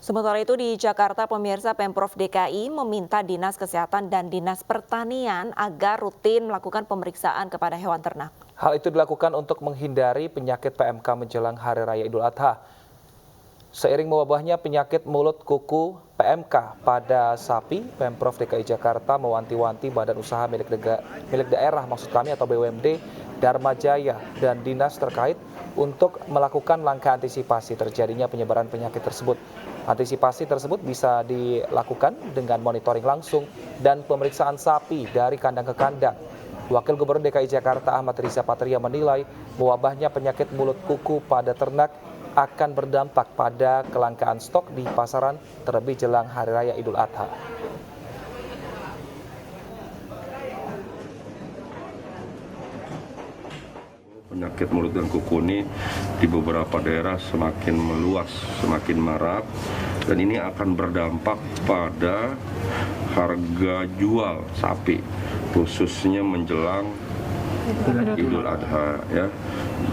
Sementara itu di Jakarta, pemirsa, Pemprov DKI meminta Dinas Kesehatan dan Dinas Pertanian agar rutin melakukan pemeriksaan kepada hewan ternak. Hal itu dilakukan untuk menghindari penyakit PMK menjelang Hari Raya Idul Adha. Seiring mewabahnya penyakit mulut kuku PMK pada sapi, Pemprov DKI Jakarta mewanti-wanti badan usaha milik daerah atau BUMD, Dharma Jaya, dan dinas terkait untuk melakukan langkah antisipasi terjadinya penyebaran penyakit tersebut. Antisipasi tersebut bisa dilakukan dengan monitoring langsung dan pemeriksaan sapi dari kandang ke kandang. Wakil Gubernur DKI Jakarta Ahmad Riza Patria menilai mewabahnya penyakit mulut kuku pada ternak akan berdampak pada kelangkaan stok di pasaran terlebih jelang Hari Raya Idul Adha. Penyakit mulut dan kuku ini di beberapa daerah semakin meluas, semakin marak, dan ini akan berdampak pada harga jual sapi, khususnya menjelang Idul Adha ya.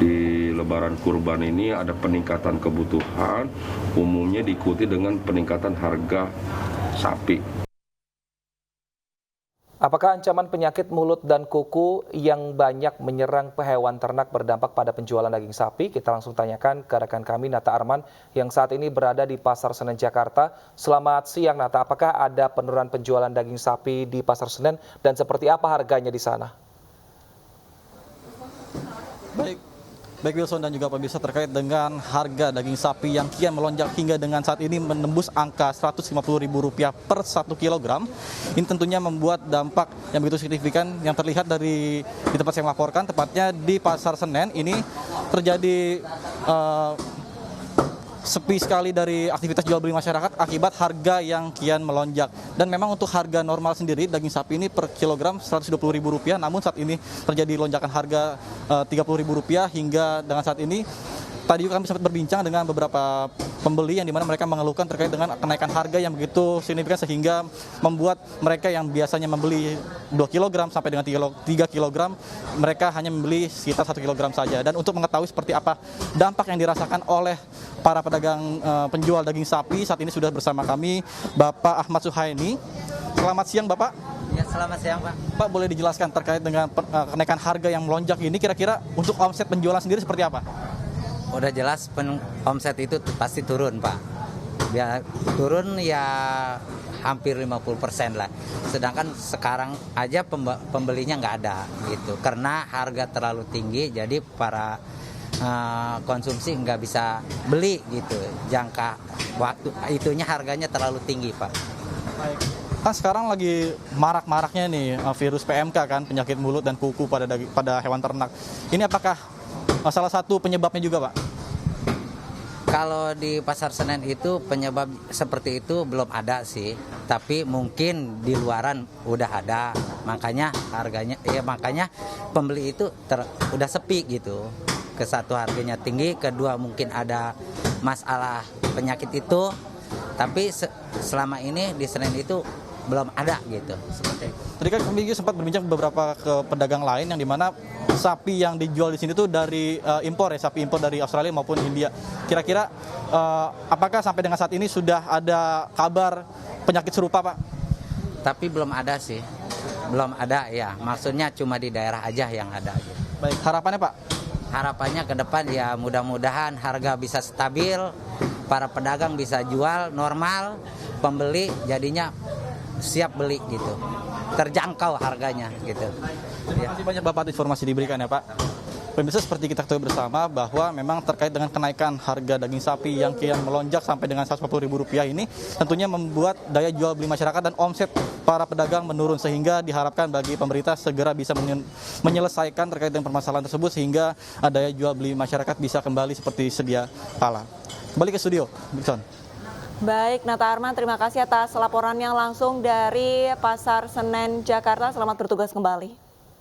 Di Lebaran Kurban ini ada peningkatan kebutuhan, umumnya diikuti dengan peningkatan harga sapi. Apakah ancaman penyakit mulut dan kuku yang banyak menyerang hewan ternak berdampak pada penjualan daging sapi? Kita langsung tanyakan ke rekan kami Nata Arman yang saat ini berada di Pasar Senen Jakarta. Selamat siang Nata, apakah ada penurunan penjualan daging sapi di Pasar Senen dan seperti apa harganya di sana? Baik Wilson dan juga pemirsa, terkait dengan harga daging sapi yang kian melonjak hingga dengan saat ini menembus angka Rp150.000 per 1 kilogram. Ini tentunya membuat dampak yang begitu signifikan yang terlihat di tempat saya melaporkan, tepatnya di Pasar Senen. Ini terjadi sepi sekali dari aktivitas jual beli masyarakat akibat harga yang kian melonjak. Dan memang untuk harga normal sendiri daging sapi ini per kilogram Rp120.000, namun saat ini terjadi lonjakan harga Rp30.000 hingga dengan saat ini. Tadi kami sempat berbincang dengan beberapa pembeli yang dimana mereka mengeluhkan terkait dengan kenaikan harga yang begitu signifikan sehingga membuat mereka yang biasanya membeli 2 kg sampai dengan 3 kg, mereka hanya membeli sekitar 1 kg saja. Dan untuk mengetahui seperti apa dampak yang dirasakan oleh para pedagang penjual daging sapi, saat ini sudah bersama kami Bapak Ahmad Suhaini. Selamat siang Bapak. Ya, selamat siang Pak. Pak, boleh dijelaskan terkait dengan kenaikan harga yang melonjak ini, kira-kira untuk omset penjualan sendiri seperti apa? Udah jelas omset itu pasti turun Pak. Ya, turun ya hampir 50% lah. Sedangkan sekarang aja pembelinya nggak ada gitu. Karena harga terlalu tinggi, jadi para konsumsi nggak bisa beli gitu. Jangka waktu itunya harganya terlalu tinggi Pak. Baik. Kan sekarang lagi marak-maraknya nih virus PMK kan, penyakit mulut dan kuku pada hewan ternak. Ini apakah salah satu penyebabnya juga Pak? Kalau di Pasar Senen itu penyebab seperti itu belum ada sih, tapi mungkin di luaran udah ada, makanya harganya, ya makanya pembeli itu udah sepi gitu. Ke satu harganya tinggi, kedua mungkin ada masalah penyakit itu, tapi selama ini di Senen itu belum ada gitu. Tadi kan kami juga sempat berbincang beberapa ke pedagang lain yang dimana sapi yang dijual di sini tuh dari impor ya, sapi impor dari Australia maupun India. Kira-kira apakah sampai dengan saat ini sudah ada kabar penyakit serupa Pak? Tapi belum ada sih, belum ada ya. Maksudnya cuma di daerah aja yang ada. Gitu. Baik, harapannya Pak? Harapannya ke depan ya mudah-mudahan harga bisa stabil, para pedagang bisa jual normal, pembeli jadinya siap beli gitu, terjangkau harganya gitu. Terima kasih banyak Bapak informasi diberikan ya Pak. Pemirsa, seperti kita ketahui bersama bahwa memang terkait dengan kenaikan harga daging sapi yang kian melonjak sampai dengan Rp140.000 ini tentunya membuat daya jual beli masyarakat dan omset para pedagang menurun, sehingga diharapkan bagi pemerintah segera bisa menyelesaikan terkait dengan permasalahan tersebut sehingga daya jual beli masyarakat bisa kembali seperti sedia kala. Kembali ke studio, Wilson. Baik, Nata Arman, terima kasih atas laporannya langsung dari Pasar Senen Jakarta. Selamat bertugas kembali.